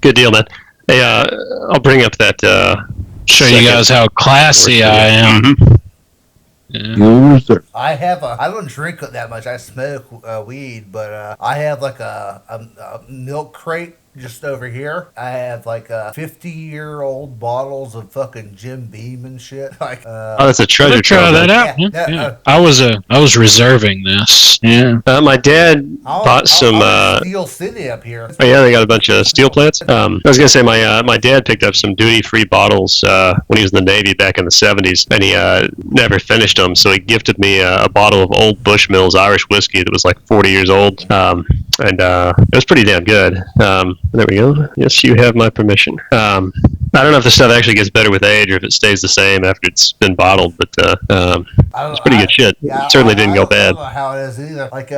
Good deal, man. Hey, I'll bring up that. Show you guys how classy I am. Mm-hmm. Yeah. I don't drink that much. I smoke weed, but I have like a milk crate just over here. I have like 50-year-old bottles of fucking Jim Beam and shit. Like, that's a treasure try trove. that out. Yeah. I was reserving this. Yeah. My dad bought some. Steel City up here. Oh yeah, they got a bunch of steel plants. I was gonna say my dad picked up some duty-free bottles when he was in the Navy back in the '70s, and he never finished them. So he gifted me a bottle of Old Bushmills Irish whiskey that was like 40 years old, and it was pretty damn good. There we go. Yes, you have my permission. I don't know if the stuff actually gets better with age or if it stays the same after it's been bottled, but it's pretty good shit. Yeah, it certainly didn't go bad. I don't know how it is either. Like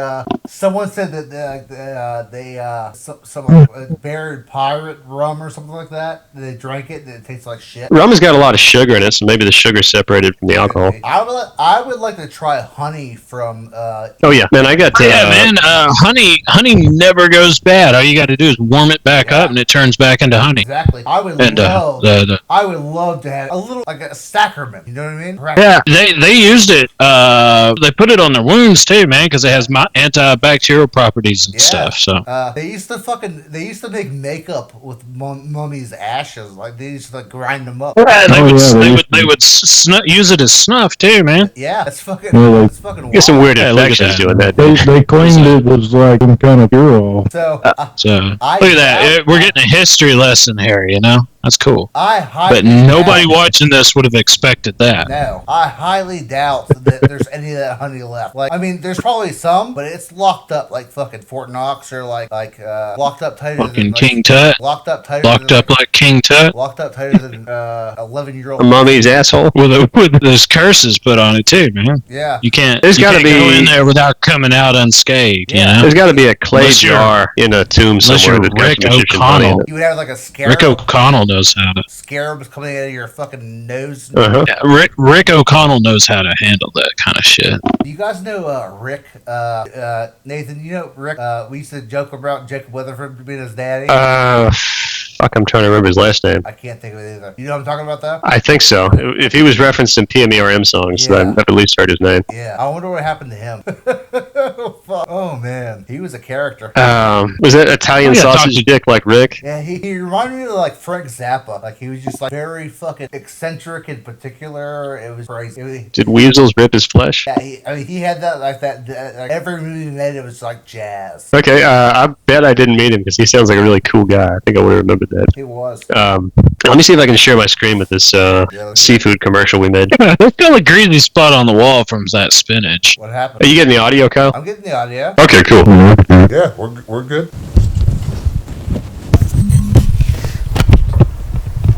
someone said that some buried pirate rum or something like that. They drank it and it tastes like shit. Rum has got a lot of sugar in it, so maybe the sugar's separated from the alcohol. I would like to try honey from. Oh yeah, man! I got. Man, honey never goes bad. All you got to do is warm it back up, and it turns back into honey. Exactly. I would love to have a little like a sacrament. You know what I mean? Right. Yeah, they used it. They put it on their wounds too, man, because it has antibacterial properties and stuff. So they used to make makeup with mummies' ashes. Like they used to like grind them up. Yeah, they would use it as snuff too, man. Yeah, that's fucking. That's fucking. Get some weird infections doing that. They claimed it was like some kind of cure-all. So look at that. We're getting a history lesson here, you know? That's cool. But nobody watching this would have expected that. No, I highly doubt that there's any of that honey left. Like, I mean, there's probably some, but it's locked up like fucking Fort Knox or like locked up tighter fucking than King Tut. Locked up tighter. Like King Tut. Locked up tighter than 11-year-old. A mummy's asshole. With those curses put on it too, man. Yeah. You can't. There's got to be go in there without coming out unscathed. Yeah. You know? There's got to be a clay jar in a tomb somewhere. Rick O'Connell. You would have like a scarab. Rick O'Connell knows how to. Scarabs coming out of your fucking nose. Uh-huh. Yeah, Rick O'Connell knows how to handle that kind of shit. Do you guys know Rick? Nathan, you know Rick? We used to joke about Jacob Weatherford being his daddy. Fuck, I'm trying to remember his last name. I can't think of it either. You know what I'm talking about, though? I think so. If he was referenced in PMERM songs, then I've at least heard his name. Yeah, I wonder what happened to him. Oh, man. He was a character. Was that Italian sausage dick like Rick? Yeah, he reminded me of, like, Frank Zappa. Like, he was just, like, very fucking eccentric in particular. It was crazy. Did weasels rip his flesh? Yeah, he had that, like, like, every movie he made, it was, like, jazz. Okay, I bet I didn't meet him because he sounds like a really cool guy. I think I would have remembered that. He was. Let me see if I can share my screen with this seafood commercial we made. There's still a greasy spot on the wall from that spinach. What happened? Are you getting the audio, Kyle? I'm getting the audio. Okay, cool. Yeah, we're good.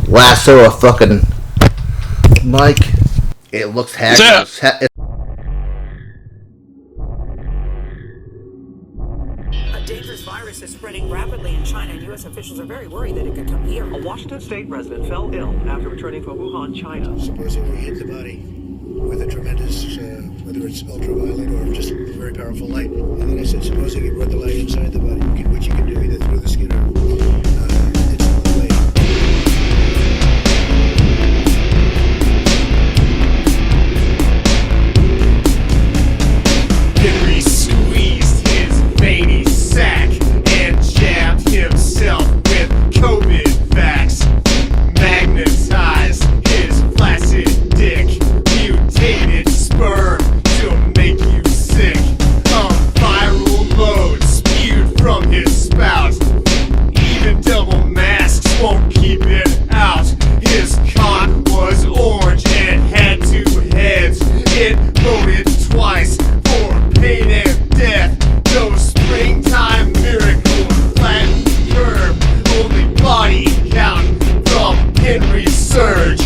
Lasso a fucking Mike. It looks hacky. A dangerous virus is spreading rapidly in China, and U.S. officials are very worried that it could come here. A Washington state resident fell ill after returning from Wuhan, China. Supposing we hit the body with a tremendous, whether it's ultraviolet or just very powerful light. And then I said, supposing you brought the light inside the body, which you can do either through the skin or it's on the way. Henry squeezed his veiny sack and jabbed himself with COVID vax. Magnetized his flaccid dick, mutated sperm to make you sick. A viral load spewed from his spout. Even double masks won't keep it out. His cock was orange and had two heads. It voted twice for pain and death. No springtime miracle, flat curve, only body count from Henry's surge.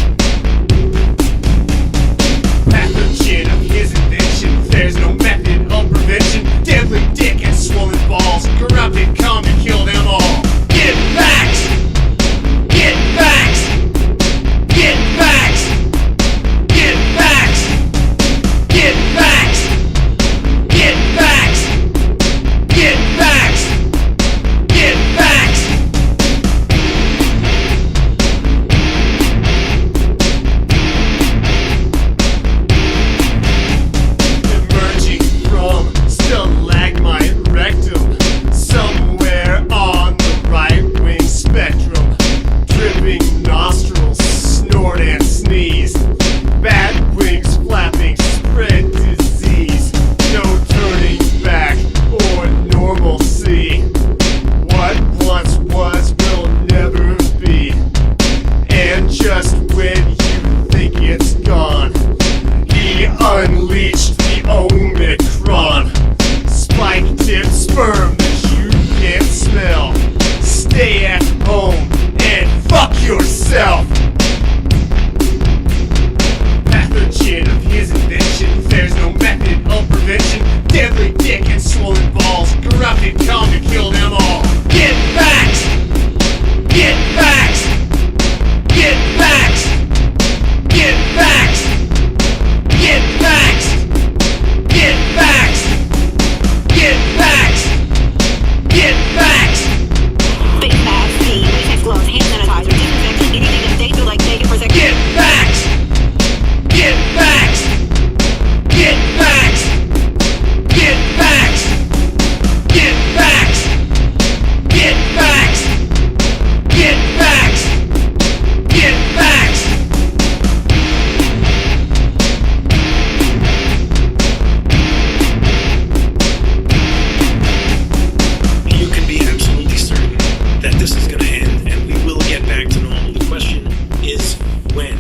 Pathogen of his invention, there's no method of prevention. Deadly dick and swollen balls, corrupted cum to kill them all. Get vaxxed! Get gloves, hand sanitizer, disinfectant, anything that they feel like taking for their... Get vaxxed! Get vaxxed! Get vaxxed! Get vaxxed! Get vaxxed! Get vaxxed! Get vaxxed! Get vaxxed! You can be absolutely certain that this is going to end and we will get back to normal. The question is when.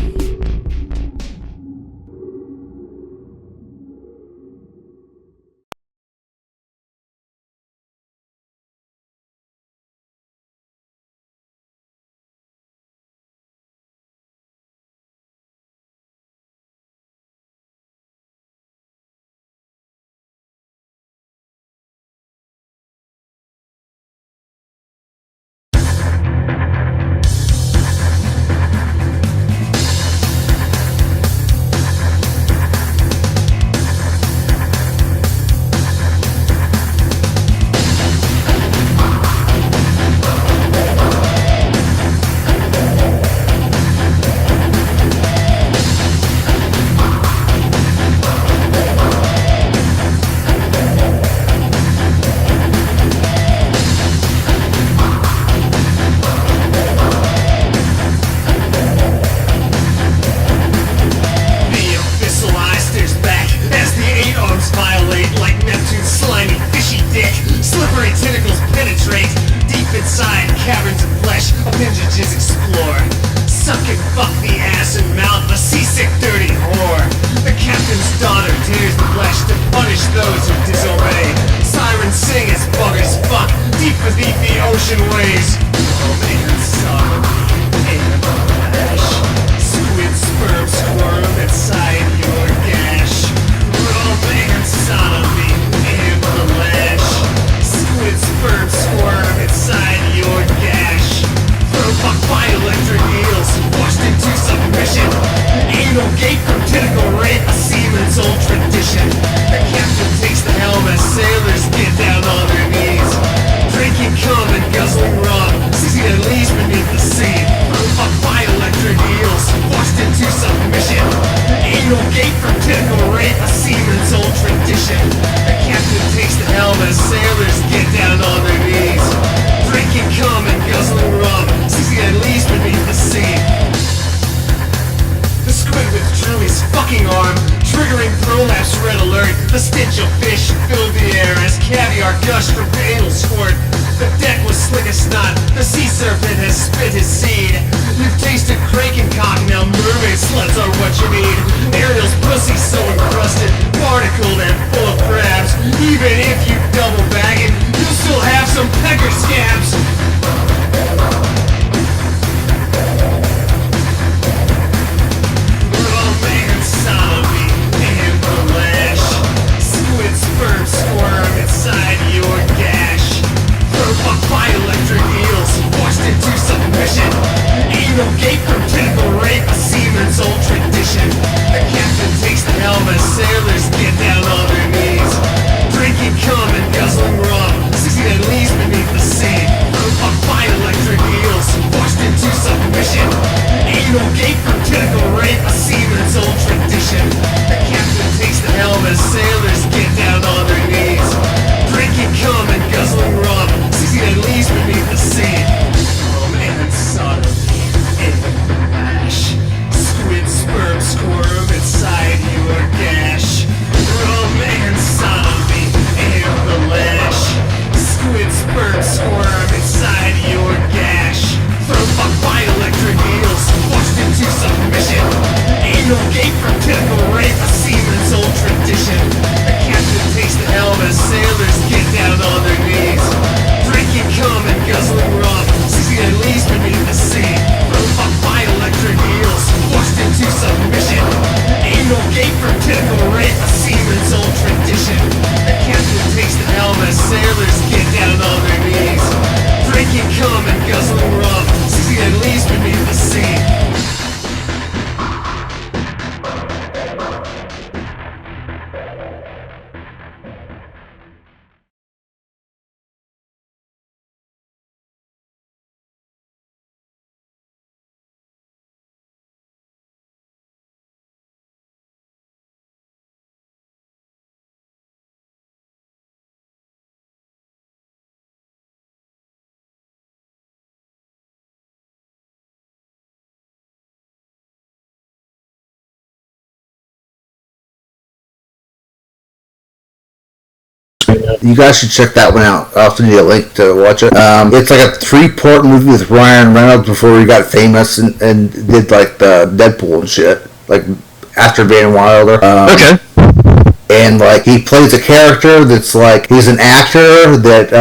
Squid sperm squirm inside your gash. You guys should check that one out. I'll send you a link to watch it. It's like a 3-part movie with Ryan Reynolds before he got famous and did like the Deadpool and shit. Like after Van Wilder. Okay. And like he plays a character that's like he's an actor that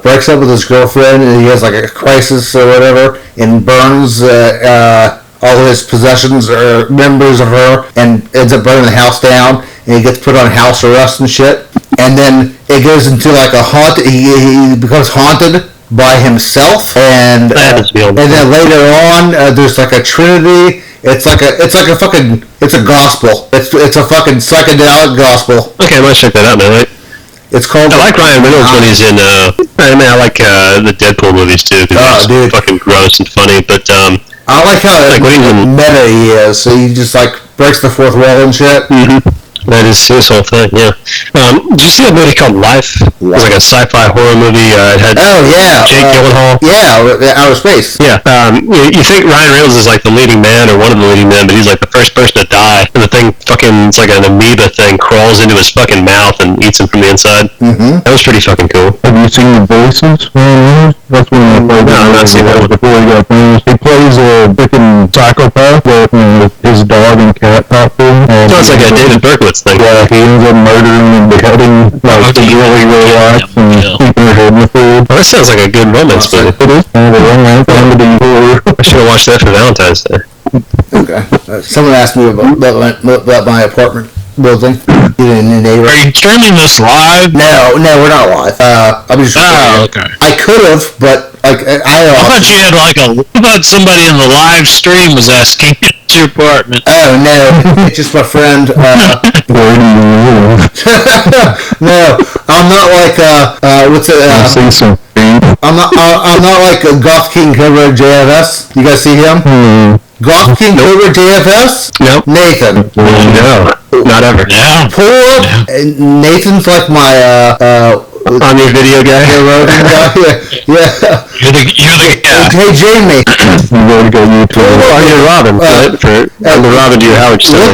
breaks up with his girlfriend and he has like a crisis or whatever and burns all of his possessions or members of her and ends up burning the house down and he gets put on house arrest and shit. And then it goes into like a he becomes haunted by himself and then later on there's like a trinity. It's a gospel. It's a fucking psychedelic gospel. Okay, I might check that out, man. Right? It's called. I like Ryan Reynolds when he's in. I like the Deadpool movies too. Because it's fucking gross and funny. But I like how meta he is. So he just like breaks the fourth wall and shit. Mm-hmm. That is his whole thing, yeah. Did you see a movie called Life? It was like a sci-fi horror movie. It had Jake Gyllenhaal. Yeah, outer space. Yeah. You think Ryan Reynolds is like the leading man or one of the leading men, but he's like the first person to die. And the thing it's like an amoeba thing, crawls into his fucking mouth and eats him from the inside. Mm-hmm. That was pretty fucking cool. Have you seen The Voices? That's one of my favorites. No, I've not seen that one. Before he got famous. He plays a freaking psychopath with his dog and cat talk to him. So it's like a David Berkowitz thing. Yeah, he ends up murdering and beheading like the girl he really likes and keeping her head in the food. Well, that sounds like a good romance movie. It is kind of a romance comedy horror. I should have watched that for Valentine's Day. Okay. Someone asked me about my apartment building. Are you streaming this live? No, we're not live. I'm just. Okay. I could have, but like I thought you had like I thought somebody in the live stream was asking you at your apartment. Oh no, it's just my friend. No, I'm not like what's it? I'm not like Goth King Cobra JFS. You guys see him? Goth King Cobra JFS? Nope. Nathan. No, not ever. Yeah. Poor Nathan's like my on your video guy. Yeah. You're the guy. Hey Jamie. You're Robin. The Robin to your Howard Stern.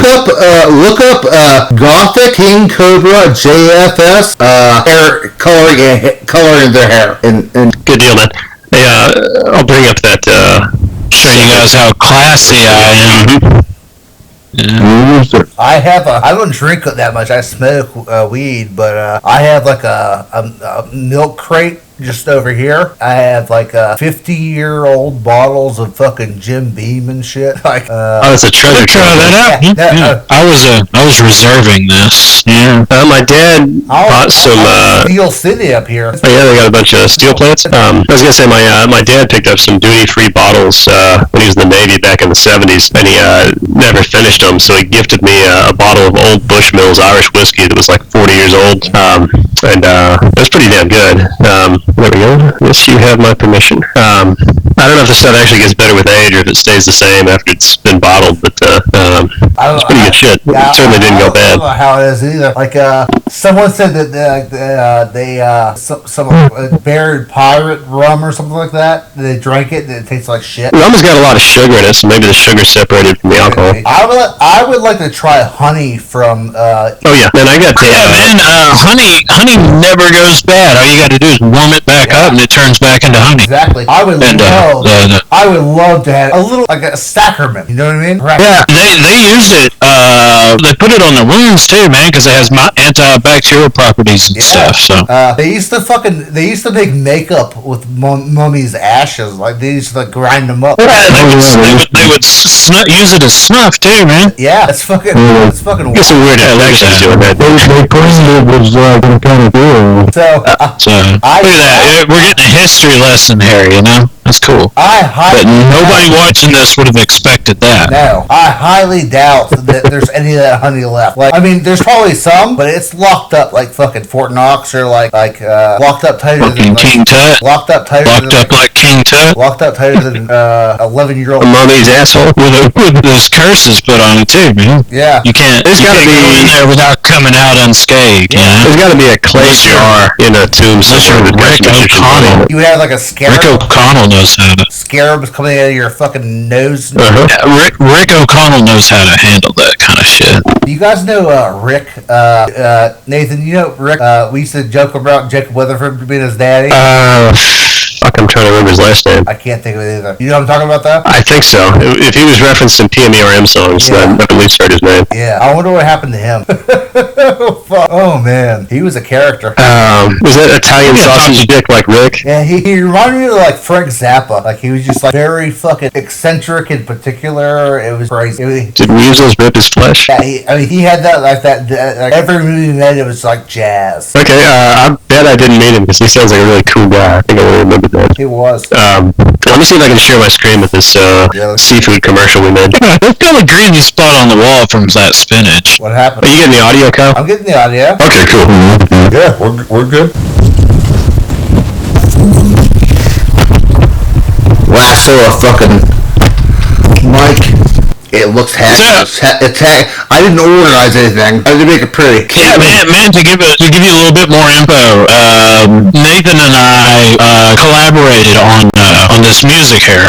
Look up Gothic King Cobra JFS hair coloring their hair. And good deal, man. Hey, I'll bring up that. Show you guys how classy I am. Yeah. I don't drink that much. I smoke weed, but I have like a milk crate just over here. I have like 50-year-old bottles of fucking Jim Beam and shit. Like, it's a treasure trove. Try that out. I was reserving this. Yeah. My dad bought some Steel City up here. Oh yeah, they got a bunch of steel plants. I was gonna say my dad picked up some duty-free bottles when he was in the Navy back in the 70s, and he never finished them, so he gifted me a bottle of old Bushmills Irish whiskey that was like 40 years old, and it was pretty damn good. There we go. Yes, you have my permission. I don't know if the stuff actually gets better with age or if it stays the same after it's been bottled, but it's pretty good shit. It certainly didn't go bad. I don't know how it is either. Like, someone said that some buried pirate rum or something like that. They drank it and it tastes like shit. Rum has got a lot of sugar in it, so maybe the sugar's separated from the alcohol. I would like to try honey from. Oh yeah, man, I got the. Honey never goes bad. All you got to do is warm it back up and it turns back into honey. Exactly. I would love to have a little like a sacrament. You know what I mean? Right. Yeah, they use it. They put it on the wounds too, man, because it has antibacterial properties and stuff. So they used to make makeup with mummies' ashes. Like they used to like grind them up. Yeah, they would use it as snuff too, man. Yeah, it's fucking. It's fucking. Get some weird infections doing that. They claimed it was like some kind of deal. So look at that. We're getting a history lesson here, you know? That's cool. But nobody watching this would have expected that. No, I highly doubt that there's any of that honey left. Like, I mean, there's probably some, but it's locked up like fucking Fort Knox or like locked up tighter than King Tut. Locked up like King Tut. Locked up tighter than 11-year-old. A mummy's asshole with those curses put on it too, man. Yeah, you can't go in there without coming out unscathed. Yeah. You know? There's got to be a clay jar in a tomb somewhere. Rick O'Connell. You would have like a scarab. Rick O'Connell knows how to. Scarabs coming out of your fucking nose. Rick O'Connell knows how to handle that kind of shit. Do you guys know Rick? Nathan, you know Rick? We used to joke about Jacob Weatherford being his daddy. Fuck, I'm trying to remember his last name. I can't think of it either. You know what I'm talking about, though? I think so. If he was referenced in PMERM songs, then at least heard his name. Yeah, I wonder what happened to him. Oh, man. He was a character. Was that Italian sausage dick like Rick? Yeah, he reminded me of, like, Frank Zappa. Like, he was just, like, very fucking eccentric in particular. It was crazy. Did Weasels rip his flesh? Yeah, he had that, like, like, every movie he made, it was, like, jazz. Okay, I bet I didn't meet him, because he sounds like a really cool guy. I think I would remember that. He was. Let me see if I can share my screen with this seafood commercial we made. It's got a greeny spot on the wall from that spinach. What happened? Are you getting the audio, Kyle? I'm getting the audio. Okay, cool. Yeah, we're good. Lasso a fucking Mike. It looks hazardous. I didn't organize anything. I didn't make it pretty. Yeah, man. To give you a little bit more info, Nathan and I collaborated on this music here.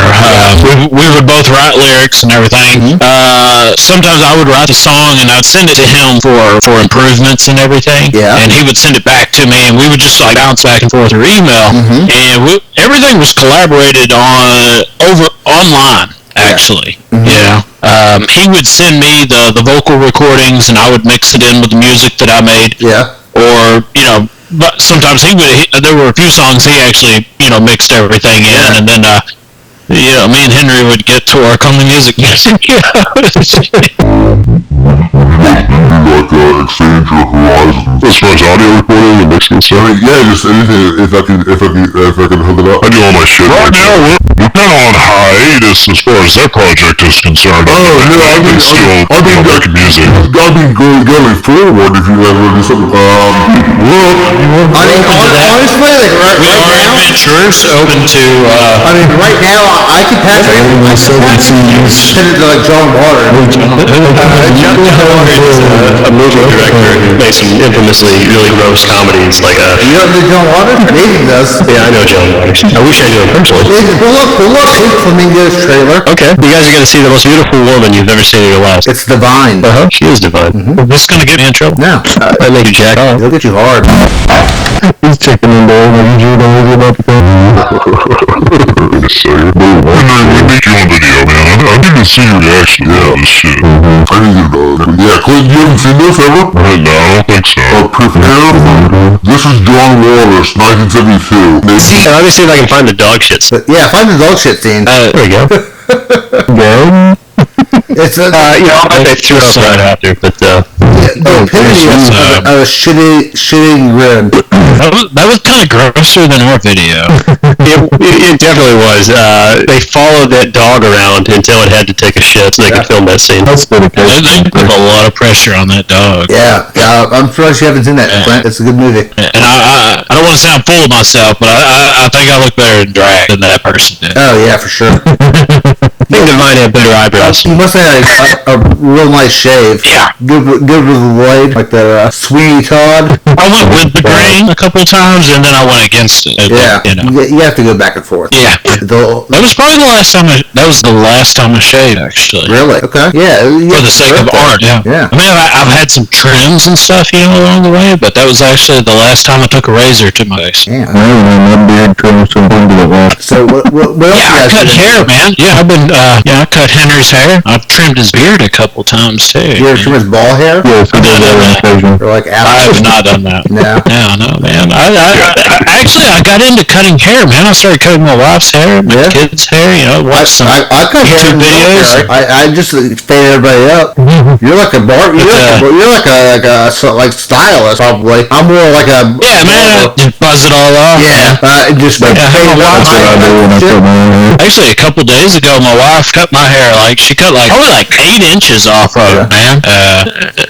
We would both write lyrics and everything. Sometimes I would write the song and I'd send it to him for improvements and everything. Yeah. And he would send it back to me, and we would just like bounce back and forth through email. And everything was collaborated online. Actually, yeah. He would send me the vocal recordings, and I would mix it in with the music that I made. Yeah. Or but sometimes there were a few songs he actually mixed everything in, and then me and Henry would get to work on the music. Like exchange your horizons as far as audio recording and mixing stuff. Yeah, just anything. If I can hook it up. I do all my shit. Right now we're kind of on hiatus as far as that project is concerned. Oh yeah, I've been making music. I've been going forward. If you ever do something. Honestly, like right now, adventurers open to. Right now I could patch it. Send it to like John Water. John Water is a movie director who made some infamously really gross comedies like You know John Water? Nathan does. Yeah, I know John Water. I wish I knew him personally. Pull up Flamingo's trailer. Okay, you guys are going to see the most beautiful woman you've ever seen in your life. It's divine. She is divine. Is this going to get me in trouble? No. I make you jack off. He'll get you hard. He's checking in there. Like, you know about the thing. We make you on video, man. I need to see your reaction to this shit. I need to yeah, Clint, you haven't seen this ever? No, I don't think so. This is John Waters, 1972. Let me see if I can find the dog shit. Yeah, find the dog shit scene. There we go. It's a they threw it up right after, but the epitome of a shitting grin. That was kind of grosser than our video. it definitely was. They followed that dog around until it had to take a shit so they could film that scene. They put a lot of pressure on that dog. Yeah, I'm surprised you haven't seen that, Clint. It's a good movie. And I don't want to sound full of myself, but I think I look better in drag than that person did. Oh yeah, for sure. I think they might have better eyebrows. You must have had a real nice shave. Yeah. Good with the blade, like the Sweeney Todd. I went with the grain a couple of times, and then I went against it. Yeah. You have to go back and forth. Yeah. That was probably the last time. That was the last time I shaved, actually. Really? Okay. Yeah. For the sake of art. Yeah. I mean, I've had some trims and stuff, along the way, but that was actually the last time I took a razor to my face. Yeah. So what else? Yeah, I cut hair, man. Yeah, I cut Henry's hair. I've trimmed his beard a couple times too. You ever trim his ball hair? Yes, I did that on occasion. Or like I have not done that. No, man. I got into cutting hair, man. I started cutting my wife's hair, my kids' hair. Watched some I cut hair videos. I just fade everybody up. You're like a you're like a stylist probably. I'm more like a man. Just buzz it all off. Yeah, just like fade up. Actually, a couple days ago, my wife wife cut my hair. Like, she cut probably 8 inches off of it, man.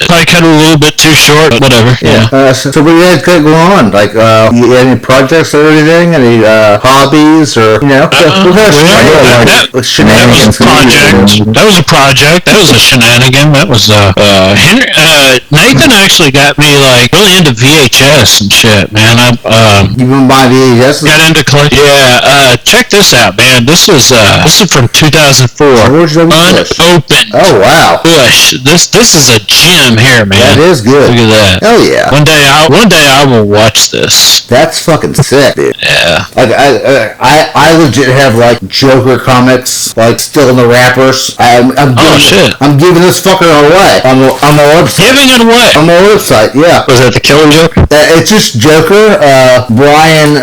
Probably cut it a little bit too short, but whatever. Yeah. So what do you guys got going on? Like, you any projects or anything? Any hobbies or That was a project. That was a shenanigan. That was Henry. Nathan actually got me like really into VHS and shit, man. You been buying VHS? Got into collecting. Yeah. Check this out, man. This is from 2004. Unopened. Oh wow. Bush. This is a gem here, man. That is good. Look at that. Hell yeah. One day I will watch this. That's fucking sick, dude. Yeah. Like I legit have like Joker comics like still in the wrappers. I'm giving this fucker away on the website. Giving it away on the website. Yeah. Was that the Killing Joke? It's just Joker, Brian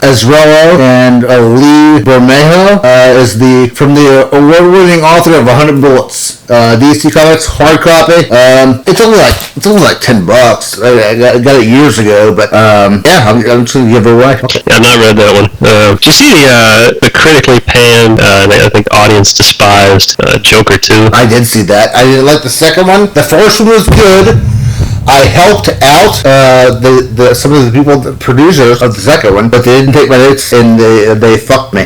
Azzarello, and Lee Bermejo is from the award-winning author of 100 Bullets. DC Comics hard copy. It's only like $10. I got it years ago, but yeah, I'm just gonna give it away. Okay. Yeah, I've not read that one. Did you see the critically panned, I think audience despised Joker 2? I did see that. I didn't like the second one. The first one was good. I helped out some of the people, the producers of the second one, but they didn't take my notes and they fucked me.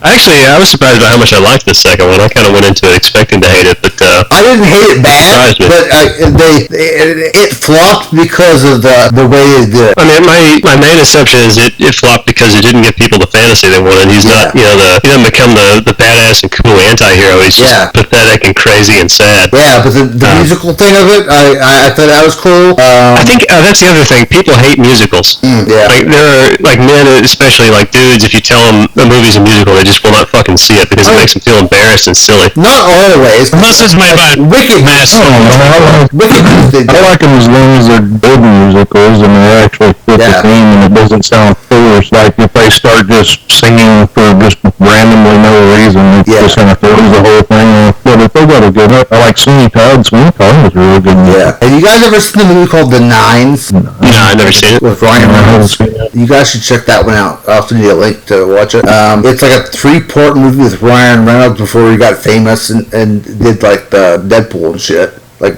Actually, I was surprised by how much I liked the second one. I kind of went into it expecting to hate it, but I didn't hate it bad, but it flopped because of the way they did it. I mean, my main assumption is it flopped because it didn't give people the fantasy they wanted. He's not, he doesn't become the badass and cool anti-hero. He's just pathetic and crazy and sad. Yeah, but the musical thing of it, I thought that was cool. I think that's the other thing. People hate musicals. Yeah. Like, there are, like, men, especially, like, dudes, if you tell them a movie's a musical, they just will not fucking see it because it makes them feel embarrassed and silly. Not always. Unless it's made by Wicked Master. I like them as long as they're good musicals and they actually fit the theme and it doesn't sound foolish. Like if they start just singing for just randomly no reason, it just kind of throws the whole thing off. But if they got a good, I like Sweeney Todd. Sweeney Todd was really good. Yeah. Have you guys ever seen the movie called The Nines? No, I've never seen it. With Ryan Reynolds. You guys should check that one out. I'll send you a link to watch it. It's like a 3-part movie with Ryan Reynolds before he got famous and did like the Deadpool and shit. Like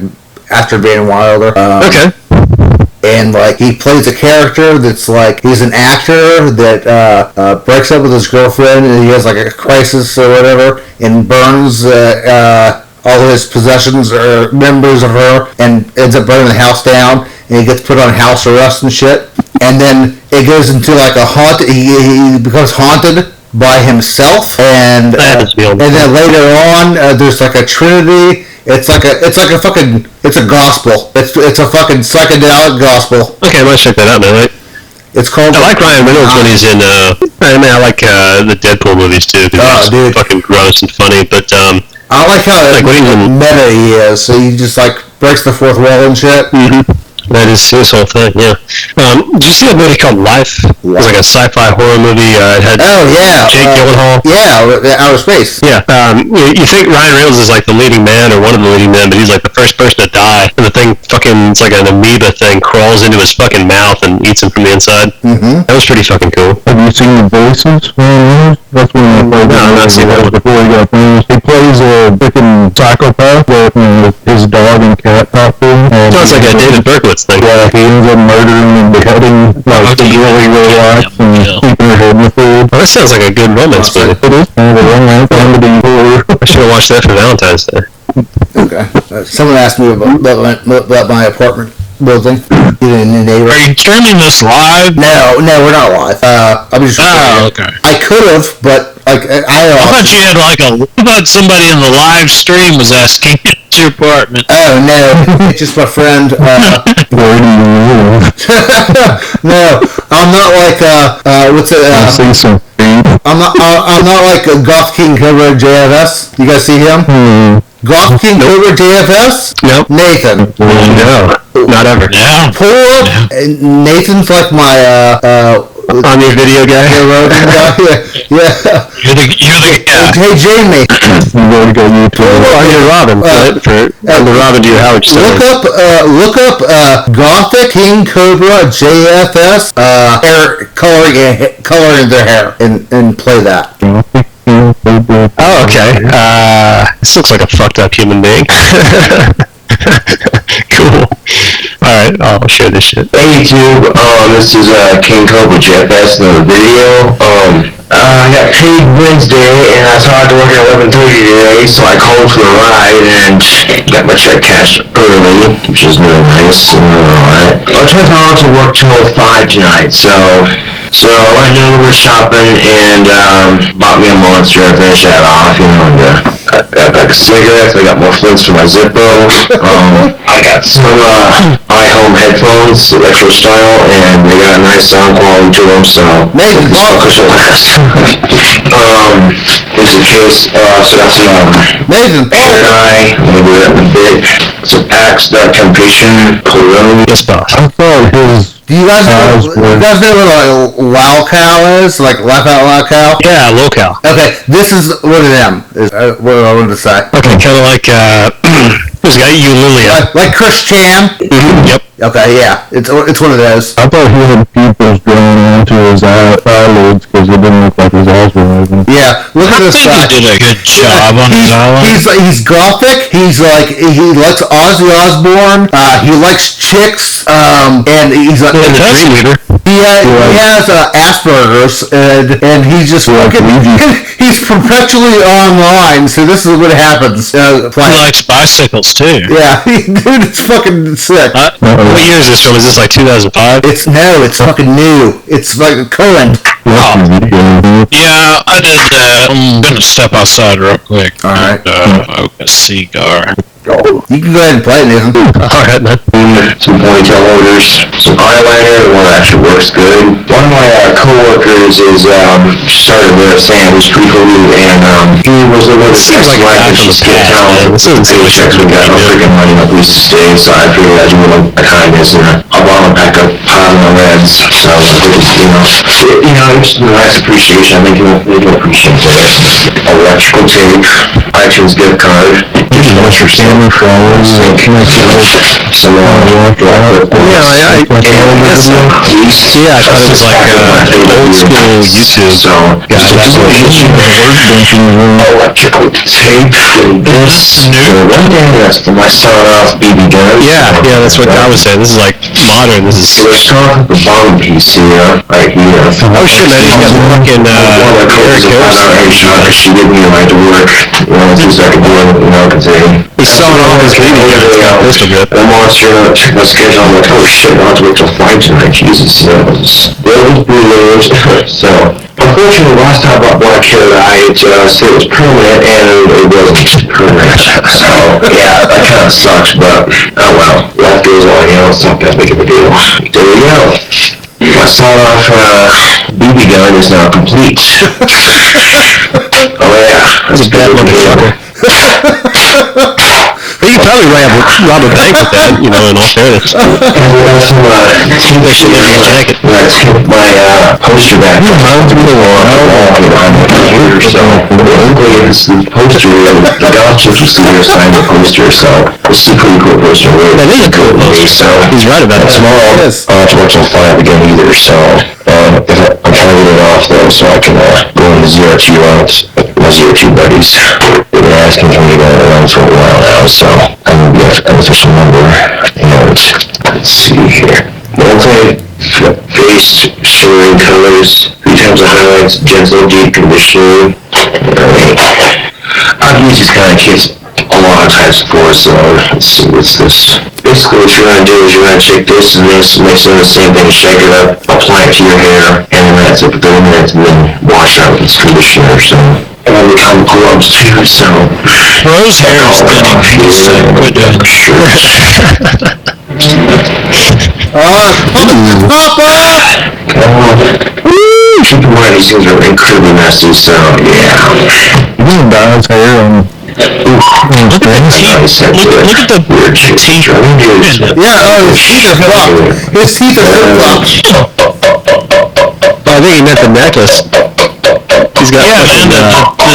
after Van Wilder. Okay. And like he plays a character that's like he's an actor that breaks up with his girlfriend and he has like a crisis or whatever and burns all his possessions or members of her and ends up burning the house down and he gets put on house arrest and shit. And then it goes into like a haunted. He becomes haunted by himself and then later on there's like a trinity. It's like a fucking gospel. It's a fucking psychedelic gospel. Okay, I might check that out now, right? It's called. I like Ryan Reynolds when he's in. I like the Deadpool movies too because he's fucking gross and funny. But I like how meta he is. So he just like breaks the fourth wall and shit. Mm-hmm. That is his whole thing, yeah. Did you see a movie called Life? It was like a sci-fi horror movie. It had Jake Gyllenhaal. Yeah, outer space. Yeah. You think Ryan Reynolds is like the leading man or one of the leading men, but he's like the first person to die. And the thing it's like an amoeba thing, crawls into his fucking mouth and eats him from the inside. Mm-hmm. That was pretty fucking cool. Have you seen The Voices? That's one I played. No, I've not seen that one. Before he got famous. He plays a freaking psychopath with his dog and cat talk to him. Sounds like a David Berkowitz thing. Yeah, he ends up murdering and beheading like really relaxed and keeping her head in the food. Well, that sounds like a good romance movie. It is kind of a romance comedy horror. I should have watched that for Valentine's Day. Okay. Someone asked me about my apartment building. Are you streaming this live? No, we're not live. I'm just. Oh, okay. I could have, but like I thought you had like I thought somebody in the live stream was asking at your apartment. Oh no, it's just my friend. No, I'm not like what's it? I see some. I'm not like a Goth King Cobra JFS. You guys see him? Goth King Cobra JFS? Nope. Nathan. No, not ever. Yeah. Pull up. Nathan's like my on your video guy. Yeah. You're the guy. Hey Jamie. You're Robin. I'm the Robin to your Howard Stern. Look up Gothic King Cobra JFS coloring their hair and play that. Oh Okay. This looks like a fucked up human being. Cool. Alright, I'll share this shit. Hey YouTube, this is King Cobra Jet. That's the video. I got paid Wednesday and I was hard to work at 11:30 today, so I called for a ride and got my check cashed early, which is really nice. Alright. I tried hard to work till 5 tonight, so I went over shopping and bought me a Monster. I finished that off, and I got back cigarettes. I got more flints for my Zippo. I got some iHome headphones, retro style, and they got a nice sound quality to them, so maybe the speakers will last. Here's the case. So that's some Paradise, maybe that a bit. Some Axe, Temptation, Cologne. Yes, boss. I thought his... Do you guys know what LOCAL is? Like Laugh Out Loud Cow? Yeah, local. Okay, this is one of them. Is what I wanted to say. Okay, kind of like, this guy, Yulilia. Like Chris Chan? Mm-hmm. Yep. Okay, yeah, it's one of those. I thought he had pupils growing onto his eyelids because it didn't look like his eyes were moving. Yeah, look at this guy. He did a good job on his eyelids. He's gothic. He's like, he likes Ozzy Osbourne. He likes chicks. And he's like, he has Asperger's, and he's just fucking, he's perpetually online, so this is what happens. He likes bicycles too. Yeah, dude, it's fucking sick. What year is this from? Is this like 2005? It's fucking new. It's like current. Yeah, I did that. I'm gonna step outside real quick. Alright. Open a cigar. You can go ahead and play it, Nathan. Alright, man. Some ponytail holders, some eyeliner, the one that actually works good. One of my co-workers is started with a sandwich pre-COVID, and he was living with Seems like a guy from the past. This doesn't seem like we got no freaking money up we used to stay, so I figured I'd do a kindness, and I bought him back up pile of reds, so just a nice appreciation. I think he'll appreciate it. Electrical tape, iTunes gift card. What's your family flowers? Some I thought it was like old school YouTube. So, electrical tape. This is new. One thing that's for my son-off BB gun. Yeah, that's what God was saying. This is like modern. This is. So let's start with the bottom piece here, right here. Oh shit, man! He's got the fucking She gave me a right to work. So I could do it, because he's selling all his BB guns. It's got a pistol grip. The Monster, check my schedule. I'm like, oh shit, I have to wait till 5 tonight. Jesus, So, unfortunately, last time I bought Black Hair, I said it was permanent, and it wasn't permanent. So, yeah, that kind of sucks, but, oh well. Life goes on, it's not that big of a deal. There we go. My sawed-off BB gun is now complete. Oh yeah, that's a bad motherfucker. But you probably rob a bank with that, in all fairness. And we have some jacket. Let's hit my poster back. I'm the computer, so basically it's the poster. The golf chips used to sign the poster, so it's a pretty cool poster. That is a cool poster. So he's right about that. Small. To watch on fire again either. So I'm trying to get it off though, so I can go in the 0-2 routes. My 0-2 buddies. They've been asking for me to go around for a while now, so I'm going to get an official number. And let's see here. Multi-face showing colors, 3 times the highlights, gentle deep conditioning. I've used these kind of kits a lot of times before, so let's see what's this. Basically what you're going to do is you're going to take this and this, mix in the same thing, shake it up, apply it to your hair, and then that's it for 30 minutes, and then wash out with this conditioner. So and then become gloves too, so Rose hair is thinning. He's quit doing Keep in mind these things are incredibly messy, so yeah. You can dye his hair on. Look at the weird teeth. Yeah, his teeth are flopped. His teeth are flopped. I think he meant the necklace. He's got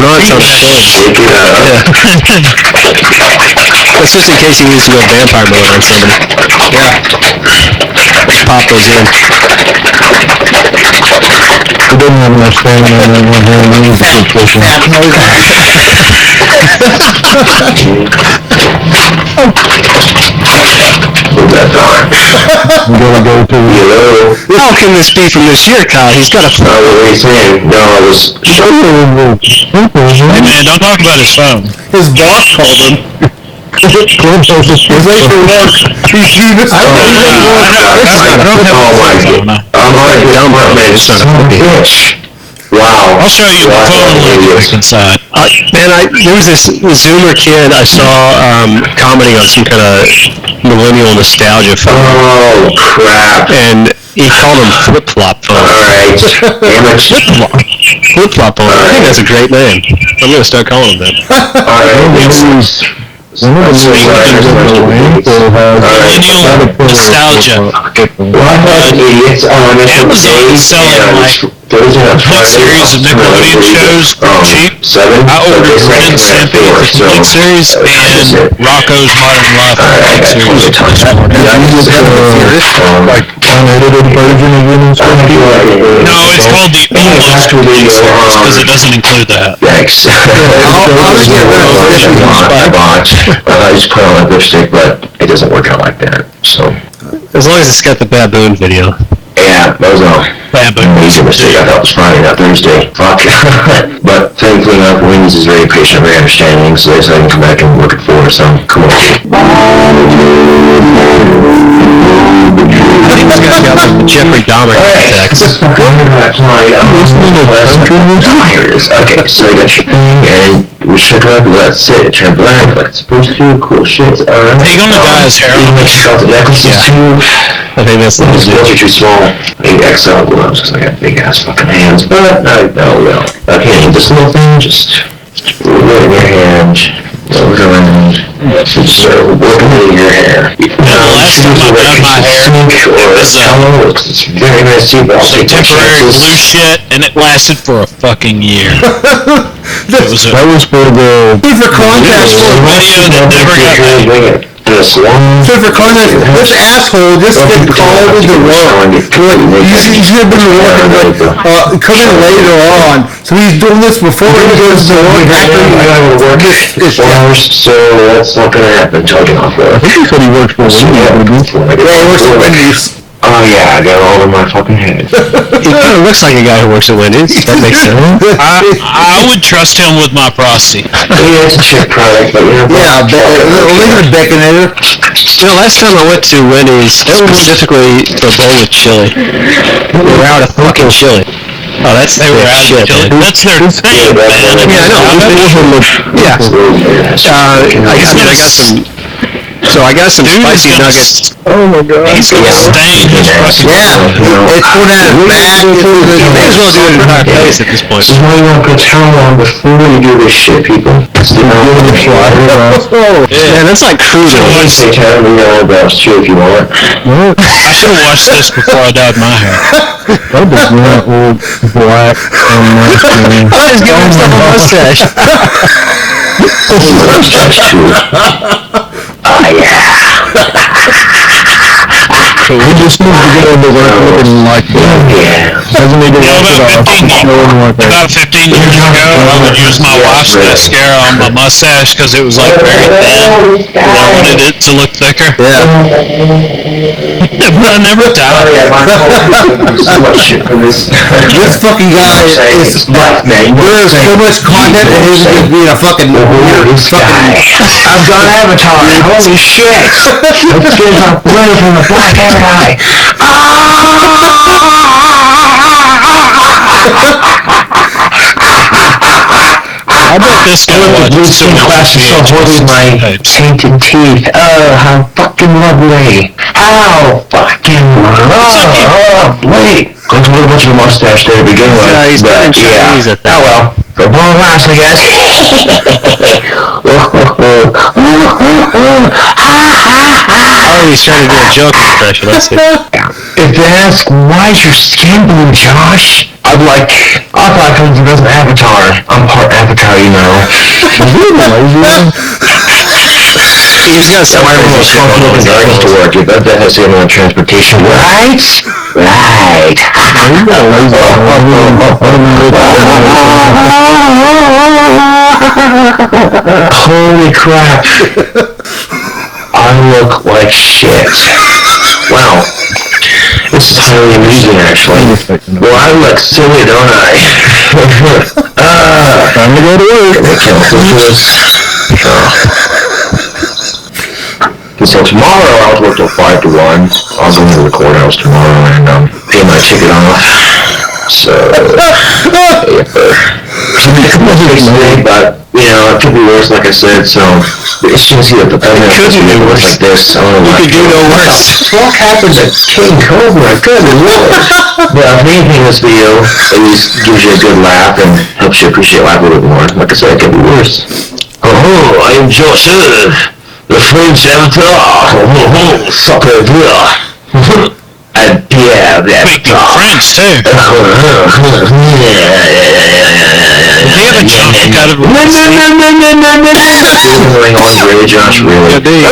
bronze on his shoulders. Yeah. That's just in case he needs to go vampire mode on somebody. Yeah. Let's pop those in. He didn't have enough stamina in one hand. He needs to keep pushing. I'm gonna go to Hello? How can this be from this year, Kyle? He's got a What are you saying? No, I was... Hey man, don't talk about his phone. His boss called him. He's late for work. He's Jeebus. Oh my God. I'm already done with my son of a bitch. Wow. I'll show you the phone link inside. Man, there was this Zoomer kid I saw commenting on some kind of millennial nostalgia phone. Oh, crap. And he called them flip-flop phones. Alright. Damn it. Flip-flop phone. I think that's a great name. I'm going to start calling them that. Alright. Millennial nostalgia. Idiots. Amazon is selling like complete series of Nickelodeon shows for cheap. I ordered Ren and Stimpy, the complete series, and Rocco's Modern Life complete series. like unedited version of it. No, it's called the almost complete series because it doesn't include that. Yikes. I just put on a lipstick, but it doesn't work out like that, so. As long as it's got the baboon video. Yeah, that was a major mistake. I thought it was Friday, not Thursday. Fuck. But thankfully enough, Wendy's is very patient, very understanding, so they said I can come back and work it for her, so come on. I think this guy's got like the Jeffrey Dahmer contacts. Here it is. Okay, so I got you. And we shook up, let's sit, turn black, like it's supposed to, cool shit. Alright. Are you gonna dye his hair? Even like she got the necklaces too. I think that's the His gloves are too small. I need XL gloves because I got big ass fucking hands. But I well. Okay, this little thing, just roll it in your hand. Roll it around. Just start working in your hair. Last time I dyed my hair, it was it's very nice too, but I'll some take my temporary chances. glue shit, and it lasted for a fucking year. It was a That was for the For context, video that never got made. so for context, this asshole just did call into the work. He's been working, come in later on. So he's doing this before he goes to work. I gotta work 4 hours, so that's not gonna happen until I get off work. I think he said he worked for Wendy's. Yeah, he works at Wendy's. Oh yeah, I got all in my fucking head. He kind of looks like a guy who works at Wendy's. That makes sense. I would trust him with my prosty. Yeah, it's a cheap product, but you know. Yeah, leave it Baconator. You know, last time I went to Wendy's, specifically for a bowl of chili, we were out of fucking chili. Oh, that's They were out of shit, chili. man. That's their thing, man. Yeah, I know. I got some. So I got some spicy nuggets. Oh my god. He's gonna stain his fucking... It's for that back. May as well do it in our face at this point. This is why you want to put towel on before you do this shit, people. Man, that's like cruising. You can say towel in your eyebrows too if you want. I should have watched this before I dyed my hair. That was real old black and nasty. I was giving himself a mustache. Mustache too. Oh yeah. He just needs to get into work looking like that. Yeah. Doesn't need to wash it off. About 15 years ago, I would use my wife's mascara on my mustache because it was like very thin. And I wanted it to look thicker. Yeah. But I never dyed it. This fucking guy is there's so much content and he's just being a fucking weird fucking. I've got Avatar. Holy shit! Let's get my blood from the black hair guy. I bet this guy watched so Class is so holding my painted teeth. Oh, how fucking lovely. How fucking lovely. Going to a bunch of a mustache there to begin with. Yeah, he's but, Chinese at that. Oh well. For one last, I guess. Oh, he's trying to do a joke impression. I see. If they ask, why is your skin blue, Josh? I'd like him to go to Avatar. I'm part Avatar, you know. He's got some crazy shit going on. To work. You bet that has to on transportation, right? Right. Holy crap. I look like shit. Wow. This is highly amusing, actually. Well, I look silly, don't I? Time to go to work. So tomorrow I'll work till 5 to 1. I'll go into the courthouse tomorrow and pay my ticket off. So, but you know, it could be worse, like I said. So, as soon as you get the pen, it could be worse like this. I don't know what. You could do no worse. What happened to King Cobra? Good lord! But if anything, this video at least gives you a good laugh and helps you appreciate life a little bit more. Like I said, it could be worse. Oh, I am Joseph, the French Avatar. Oh, sucker here. And yeah, that's French too. They have a jump out of going on really, Josh, really. Hey,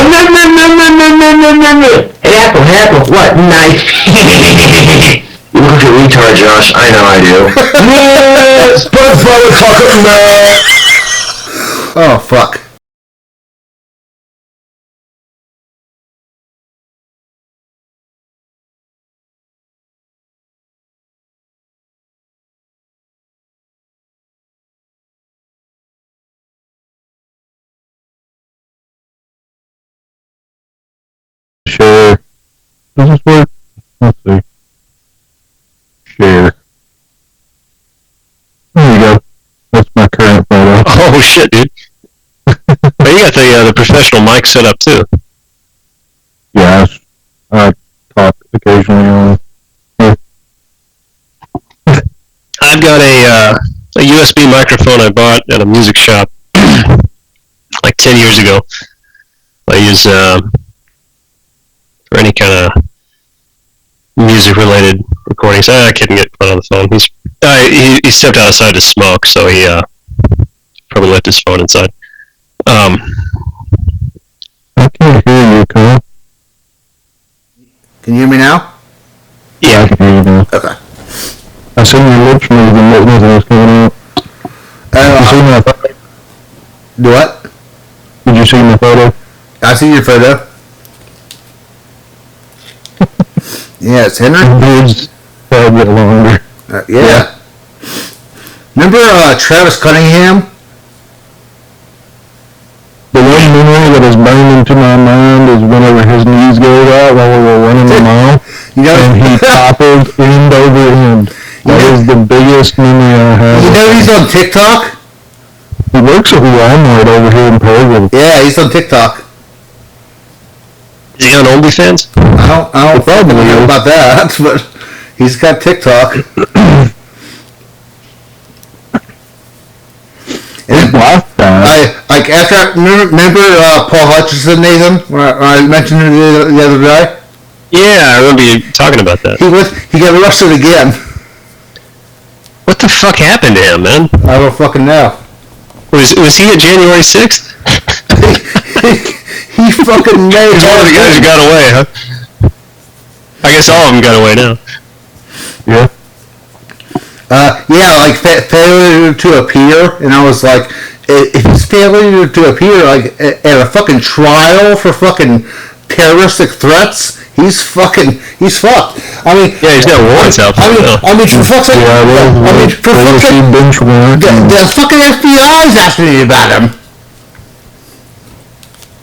Apple, what? Knife. You look like a retard, Josh. I know I do. Yes! Motherfucker, Oh, fuck. Share. Does this work? Let's see. Share. There you go. That's my current photo. Oh shit, dude. But you got the professional mic set up too. Yeah, I talk occasionally on. I've got a USB microphone I bought at a music shop like 10 years ago. I use for any kind of music-related recordings. I couldn't get one on the phone. He stepped outside to smoke, so he probably left his phone inside. I can't hear you, Kyle. Can you hear me now? Yeah, I can hear you now. Okay. I seen your lips moving, but nothing was coming out. Did you see my photo? Do what? Did you see my photo? I see your photo. Yeah, it's Henry. Beard's a bit longer. Yeah. Remember Travis Cunningham? The one memory that is burned into my mind is whenever his knees gave out while we were running the mile, and he toppled end over end. That is the biggest memory I have. You know he's on TikTok? He works at Walmart over here in Perville. Yeah, he's on TikTok. Is he on OnlyFans? I don't probably know about that, but he's got TikTok. And after remember Paul Hutchinson, Nathan, when I mentioned him the other day. Yeah, I remember you talking about that. He got arrested again. What the fuck happened to him, man? I don't fucking know. Was he at January 6th? He fucking made. He's one of the guys who got away, huh? I guess all of them got away now. Yeah. Yeah, like failure to appear, and I was like, if it's failure to appear, like at a fucking trial for fucking terroristic threats, he's fucked. I mean, yeah, he's got warrants out for him. I mean, for fuck's sake, the fucking FBI is asking me about him.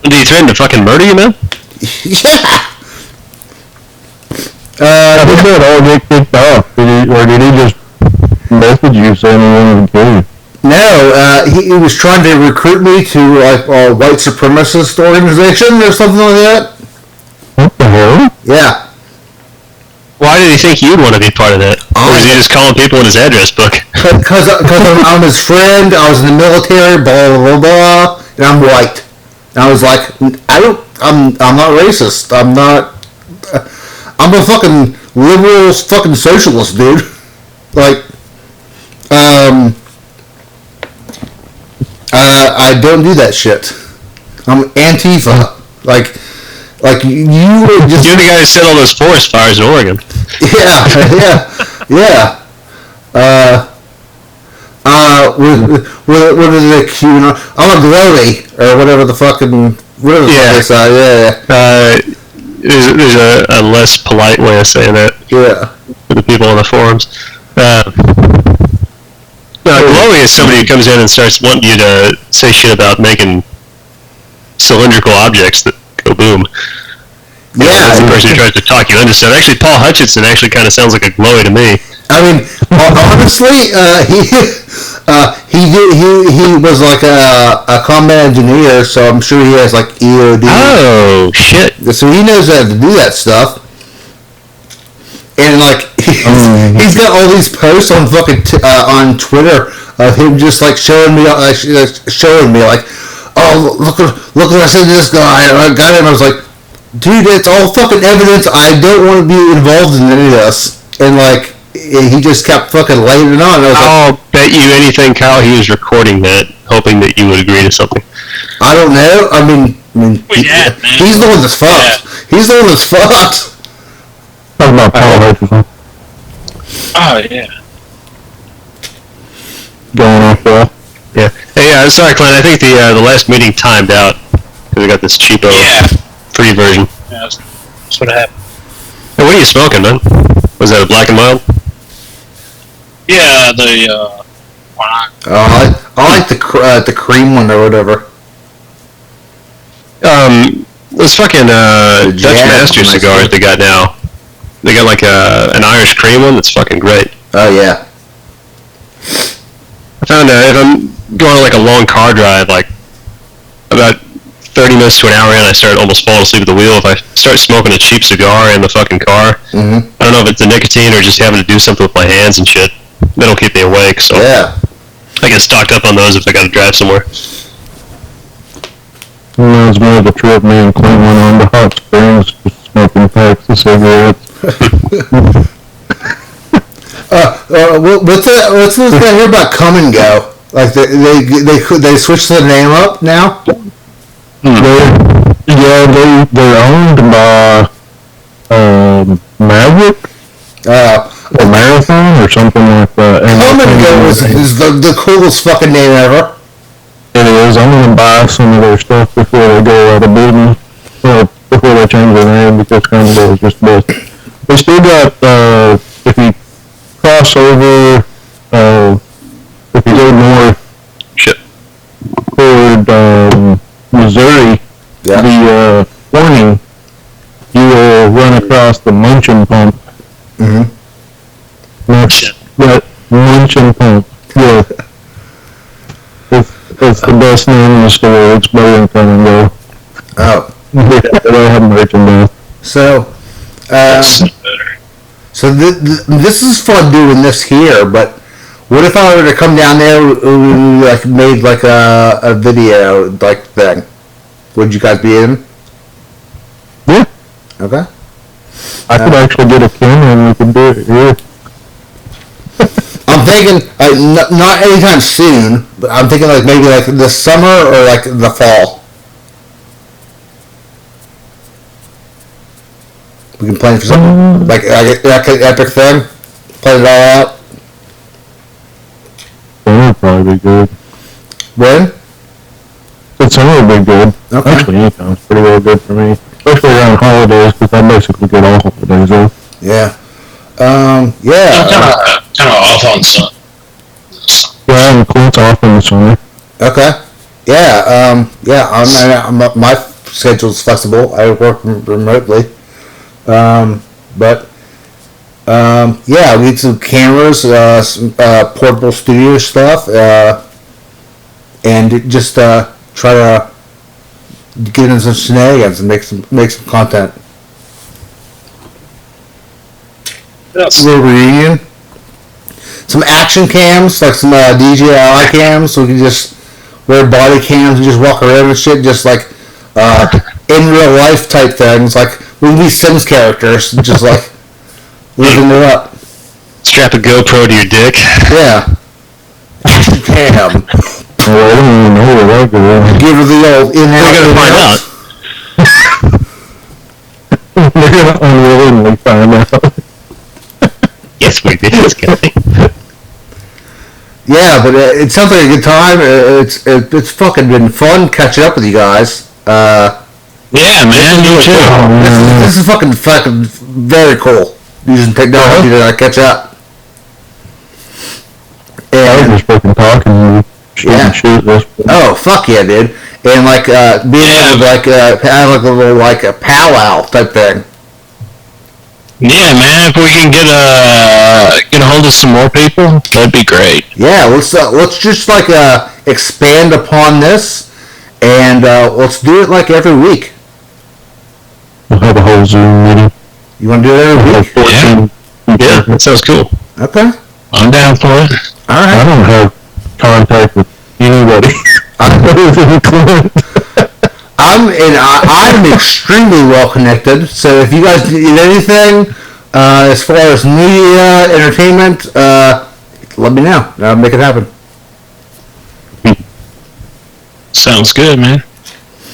Did he threaten to fucking murder you, man? Yeah. How did that all get kicked off? Did he just message you saying he wanted to kill you? No, he was trying to recruit me to like a white supremacist organization or something like that. What the hell? Yeah. Why did he think you'd want to be part of that? Or was he just calling people in his address book? Because I'm his friend, I was in the military, blah, blah, blah, blah, and I'm white. And I was like, I'm not racist. I'm a fucking liberal fucking socialist, dude. Like, I don't do that shit. I'm Antifa. Like you were just... You're the guy who set all those forest fires in Oregon. what is it? I'm a glowy or whatever the fucking whatever the fuck they say. There's a less polite way of saying that. Yeah. For the people on the forums. Glowy is somebody who comes in and starts wanting you to say shit about making cylindrical objects that go boom. That's the person who tries to talk you into stuff. Actually, Paul Hutchinson actually kind of sounds like a glowy to me. I mean, honestly, he was like a combat engineer, so I'm sure he has like EOD. Oh shit! So he knows how to do that stuff. And like he's got all these posts on fucking on Twitter of him just like showing me like, oh look what I said to this guy. And I got him. I was like, dude, it's all fucking evidence. I don't want to be involved in any of this. And like he just kept fucking laying it on. I'll bet you anything, Kyle. He was recording that, hoping that you would agree to something. I don't know. I mean, he's the one that's fucked. Yeah. He's the one that's fucked. Talking about Paul Hutchinson. Oh, yeah. Going off well. Yeah. Hey, sorry, Clint. I think the last meeting timed out because we got this cheapo free version. Yeah, that's what happened. Hey, what are you smoking, man? Was that a Black and Mild? Yeah, I like the cream one or whatever. This fucking Dutch Master cigars they got now. They got like an Irish cream one that's fucking great. Oh yeah. I found if I'm going on like a long car drive, like about 30 minutes to an hour in, I start almost falling asleep at the wheel. If I start smoking a cheap cigar in the fucking car, I don't know if it's the nicotine or just having to do something with my hands and shit. That'll keep me awake. So yeah, I get stocked up on those if I got to drive somewhere. Reminds me of the trip me and Clint went on to Hot Springs, just smoking packs of cigarettes. What's this guy here about Come and Go? Like they switched the name up now? They're owned by Maverick or Marathon or something like that. Come and Go is the coolest fucking name ever. It is. I'm gonna buy some of their stuff before they go out of business. Before they change their name, because Come and Go is just best. They still got if you cross over, if you go north toward Missouri, the warning, you will run across the Munchin Pump. That Munchin Pump. Yeah. It's the best name in the store. It's better than Come and Go. Oh. They have merchandise. So this is fun doing this here, but what if I were to come down there like made like a video like thing? Would you guys be in? Yeah. Okay. I could actually get a camera and we could do it here. I'm thinking not anytime soon, but I'm thinking like maybe like this summer or like the fall. We can plan for something like an epic thing. Plan it all out. That would probably be good. When? Summer would be good. Okay. Actually, anytime's pretty well good for me, especially around holidays, because I basically get all holidays off. Yeah. I'm kind of off on some. Yeah, and Clint's off in the summer. Okay. Yeah. My schedule's flexible. I work remotely. Yeah, we need some cameras, some portable studio stuff, and just try to get in some shenanigans and make some content. Yes. A little reunion. Some action cams, like some DJI cams, so we can just wear body cams and just walk around and shit, just like in real life type things. Like we can be Sims characters, just like living it up. Strap a GoPro to your dick. Yeah. Damn. Well, I don't even know where that goes. Give her the old in-house. We're gonna find out. We're gonna unwillingly find out. Yes, we did. It's gonna be. Yeah, Yeah, but it sounds like a good time. It's fucking been fun catching up with you guys. Yeah, man, you too. This is fucking very cool. Using technology to catch up. And, I was just fucking talking and shooting shit. Oh, fuck yeah, dude. And like being able to have like a little a powwow type thing. Yeah, man. If we can get a hold of some more people, that'd be great. Yeah, let's just expand upon this, and let's do it like every week. We'll have a whole Zoom meeting. You want to do it every week? Yeah, that sounds cool. Okay. I'm down for it. All right. I don't have contact with anybody. I'm extremely well connected. So if you guys need anything as far as media, entertainment, let me know. I'll make it happen. Sounds good, man.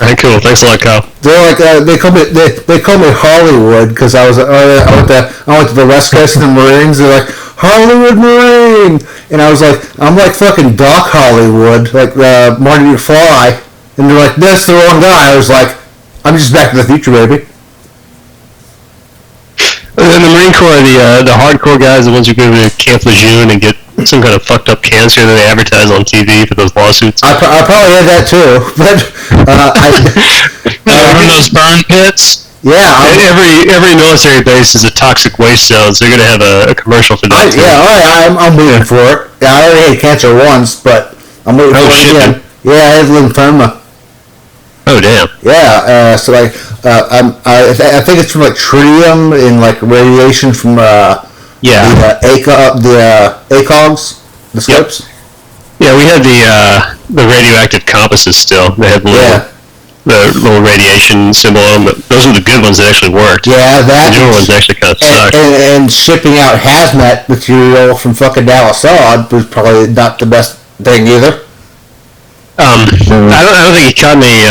All right, cool. Thanks a lot, Kyle. They're they call me Hollywood because I went to the West Coast of the Marines. They're like Hollywood Marine, and I was like, I'm like fucking Doc Hollywood, like Marty McFly, and they're like, that's the wrong guy. I was like, I'm just Back to the Future, baby. And then the Marine Corps, the hardcore guys, the ones who go to Camp Lejeune and get some kind of fucked up cancer that they advertise on TV for those lawsuits. I probably had that too, but from those burn pits. Yeah, every military base is a toxic waste zone, so they're gonna have a commercial for that. I'm waiting for it. Yeah, I already had cancer once, but I'm waiting for it again. Yeah, I had lymphoma. Oh damn. Yeah, so I think it's from tritium and radiation from the ACOGs, the scopes. Yeah, we had the radioactive compasses still. They had the little radiation symbol on them. Those are the good ones that actually worked. Yeah, that. The newer ones actually kind of sucked. And shipping out hazmat material from fucking Dallas was probably not the best thing either. I don't think he caught any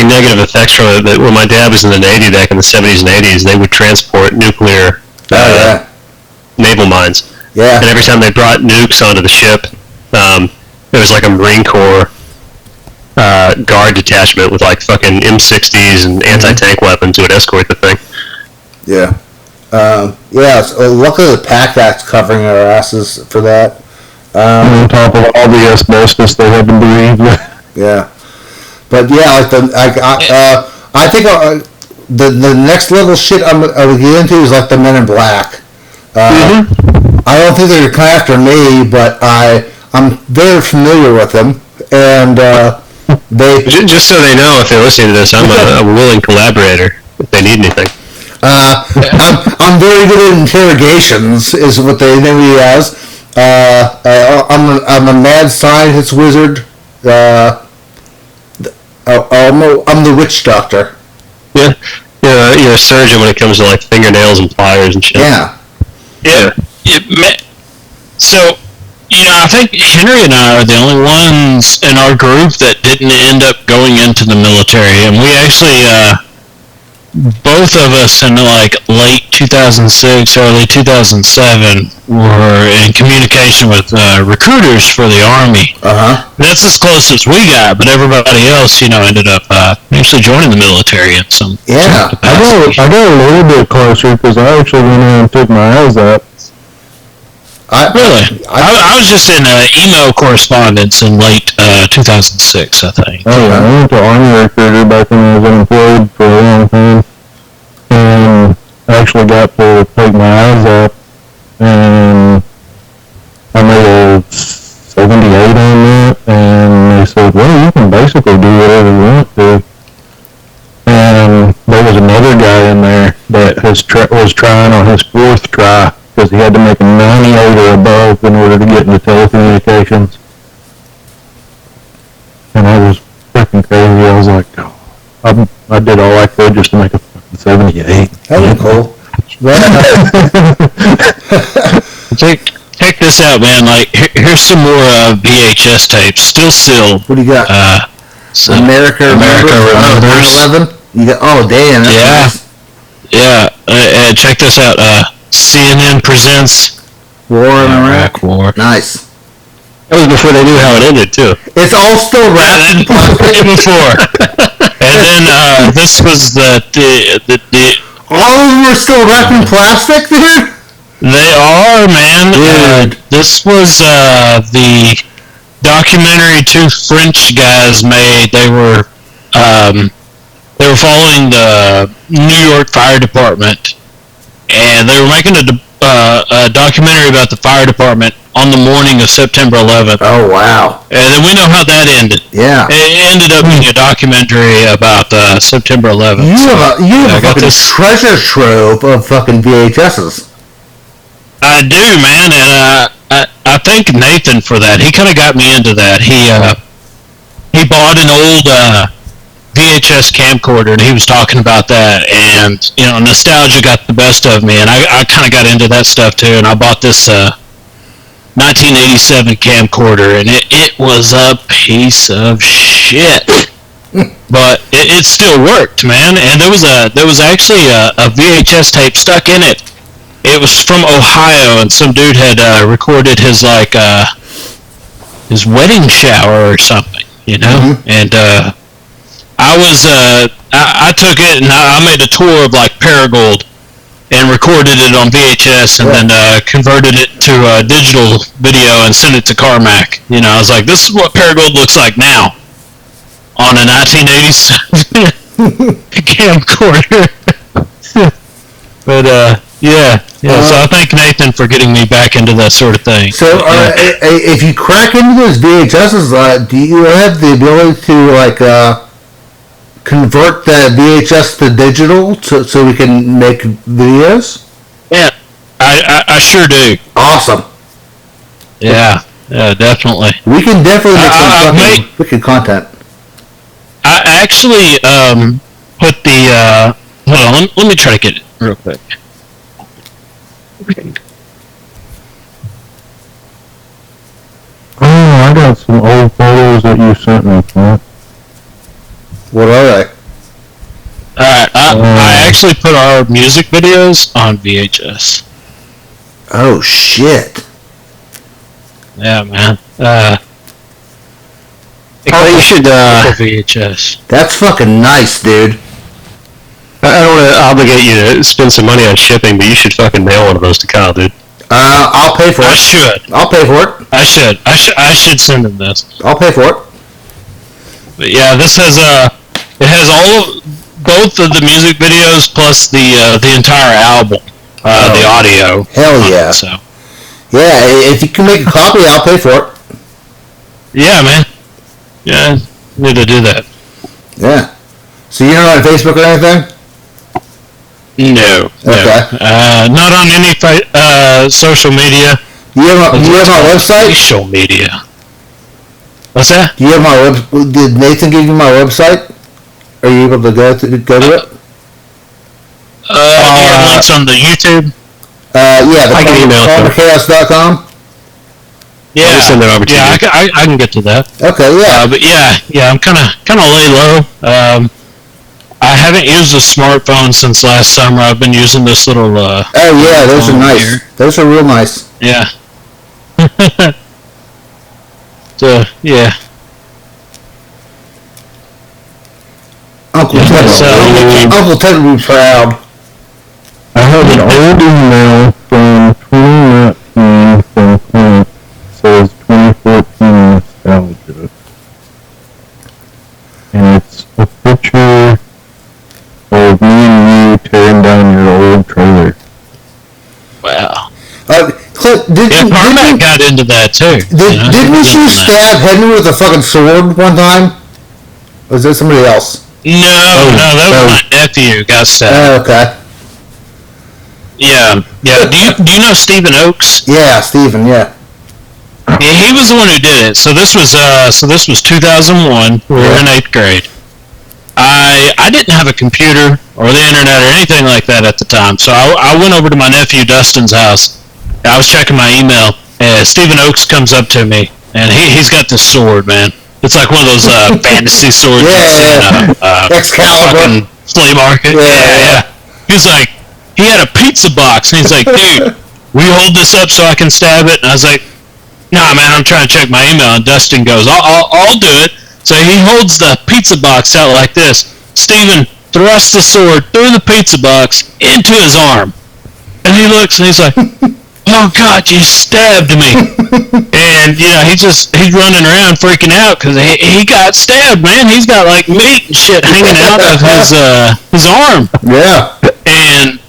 negative effects from it. But when my dad was in the Navy back in the 70s and 80s, they would transport nuclear naval mines. Yeah. And every time they brought nukes onto the ship, there was like a Marine Corps guard detachment with fucking M60s and anti-tank weapons who would escort the thing. Yeah. So luckily the PAC Act's covering our asses for that. On top of all the asbestos they had to breathe. Yeah. But yeah, I think the next level shit I would get into is the Men in Black. I don't think they're coming after me, but I'm very familiar with them, and they just so they know, if they're listening to this, I'm a willing collaborator if they need anything. I'm very good at interrogations, is what they know me as. I'm a mad scientist wizard. I'm the witch doctor. Yeah, you're a surgeon when it comes to fingernails and pliers and shit. Yeah. So, I think Henry and I are the only ones in our group that didn't end up going into the military, and we actually, both of us in late 2006, early 2007, were in communication with recruiters for the Army. That's as close as we got, but everybody else, ended up actually joining the military in some capacity. I got a little bit closer because I actually went in and took my eyes out. I was just in email correspondence in late 2006, I think. Oh, yeah. I went to Army recruiter back when I was unemployed for a long time. And I actually got to take my eyes out. And I made a 78 on that. And they said, well, you can basically do whatever you want to. And there was another guy in there that was trying on his fourth try, because he had to make a 98 or above in order to get into telecommunications. And I was freaking crazy. I was like, oh, I did all I could just to make a fucking 78. That was cool. Check this out, man. Here's some more VHS tapes. Still sealed. What do you got? America Remembers 9/11? You got, oh, damn. Yeah. Nice. Yeah. Check this out. CNN presents War in Iraq. War. Nice. That was before they knew how it ended, too. It's all still wrapped in plastic. Before. And then this was the all of them are still wrapped in plastic, dude? They are, man. Dude. This was the documentary two French guys made. They were following the New York Fire Department, and they were making a documentary about the fire department on the morning of September 11th. Oh, wow. And then we know how that ended. Yeah. It ended up being a documentary about September 11th. You have a fucking treasure trove of fucking VHSs. I do, man, and I thank Nathan for that. He kind of got me into that. He bought an old VHS camcorder, and he was talking about that, and nostalgia got the best of me, and I kind of got into that stuff too. And I bought this 1987 camcorder, and it was a piece of shit, but it still worked, man. And there was actually a VHS tape stuck in it. It was from Ohio, and some dude had recorded his his wedding shower or something, and I took it and I made a tour of Paragold and recorded it on VHS and then converted it to digital video and sent it to Carmack. I was like, this is what Paragold looks like now on a 1987 camcorder. But yeah. So I thank Nathan for getting me back into that sort of thing. So if you crack into those VHSs, do you have the ability to convert the VHS to digital so we can make videos? Yeah, I sure do. Awesome. Yeah, definitely. We can definitely make some fucking wicked content. I actually put the hold on, let me try to get it real quick. Oh, I got some old photos that you sent me, Clint. What are they? Alright, I actually put our music videos on VHS. Oh, shit. Yeah, man. You should, VHS. That's fucking nice, dude. I don't want to obligate you to spend some money on shipping, but you should fucking mail one of those to Kyle, dude. I'll pay for it. I should. I'll pay for it. I should send him this. I'll pay for it. But yeah, this has it has both of the music videos plus the entire album, the audio. Hell yeah. So yeah, if you can make a copy, I'll pay for it. Yeah, man. Yeah, need to do that. Yeah. So you're not on Facebook or anything? No. Okay. Not on any social media. You have my website? Social media. What's that? Do you have my web? Did Nathan give you my website? Are you able to go to it? Do you have links on the YouTube? Yeah, I can email it. KarmaKhaos.com. Yeah, I'll send that over to you. I can get to that. Okay, yeah. But yeah, I'm kind of lay low. I haven't used a smartphone since last summer. I've been using this little. Oh yeah, those are nice. Here. Those are real nice. Yeah. So yeah. Uncle Ted would be proud. I have an old email from 2019 from Clint. It says 2014 nostalgia. And it's a picture of me and you tearing down your old trailer. Wow. Clint, Carmack got into that too. Didn't you stab Henry with a fucking sword one time? Or was that somebody else? No, that was my nephew got stabbed. Oh, okay. Yeah. Do you know Stephen Oakes? Yeah, Stephen. Yeah. Yeah, he was the one who did it. So this was 2001. We were in 8th grade. I didn't have a computer or the internet or anything like that at the time, so I went over to my nephew Dustin's house. I was checking my email, and Stephen Oakes comes up to me, and he's got this sword, man. It's like one of those fantasy swords you see in Excalibur. Flea market. Yeah. He's like, he had a pizza box, and he's like, dude, will you hold this up so I can stab it? And I was like, nah, man, I'm trying to check my email. And Dustin goes, I'll do it. So he holds the pizza box out like this. Steven thrusts the sword through the pizza box into his arm. And he looks and he's like, oh God, you stabbed me. And, he's running around freaking out because he got stabbed, man. He's got like meat and shit hanging out of his arm. Yeah. And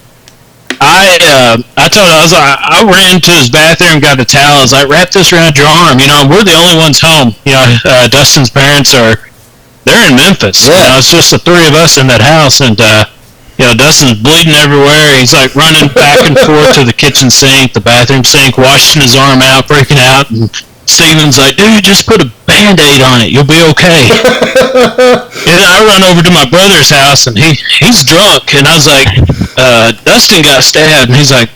I told him, I ran to his bathroom, got a towel. I was like, wrap this around your arm. We're the only ones home. Dustin's parents they're in Memphis. Yeah. It's just the three of us in that house. And, Dustin's bleeding everywhere. He's like running back and forth to the kitchen sink, the bathroom sink, washing his arm out, freaking out. And Steven's like, dude, just put a Band-Aid on it. You'll be okay. And I run over to my brother's house, and he's drunk. And I was like, Dustin got stabbed. And he's like,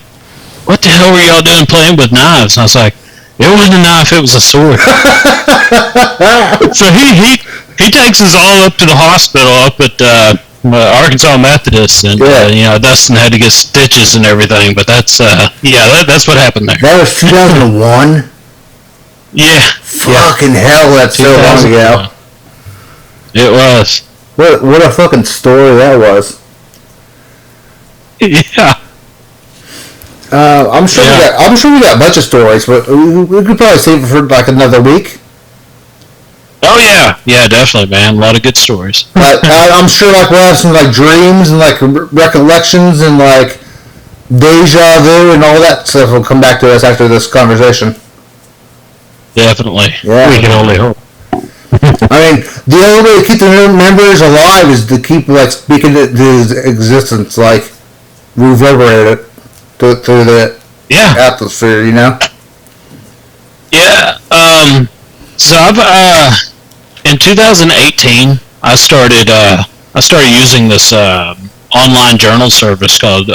what the hell were y'all doing playing with knives? And I was like, it wasn't a knife, it was a sword. So he takes us all up to the hospital up at Arkansas Methodist, and Dustin had to get stitches and everything. But that's that's what happened there. That was 2001. Yeah. Fucking hell, that's so long ago. It was. What a fucking story that was. Yeah. I'm sure we got a bunch of stories, but we could probably save it for like another week. Oh yeah, definitely, man. A lot of good stories. But I'm sure like we'll have some like dreams and like recollections and like deja vu and all that stuff will come back to us after this conversation. Definitely. Yeah. We can only hope. I mean, the only way to keep the memories alive is to keep like speaking it to his existence, like reverberate it through the atmosphere, Yeah. So I've in 2018 I started using this online journal service called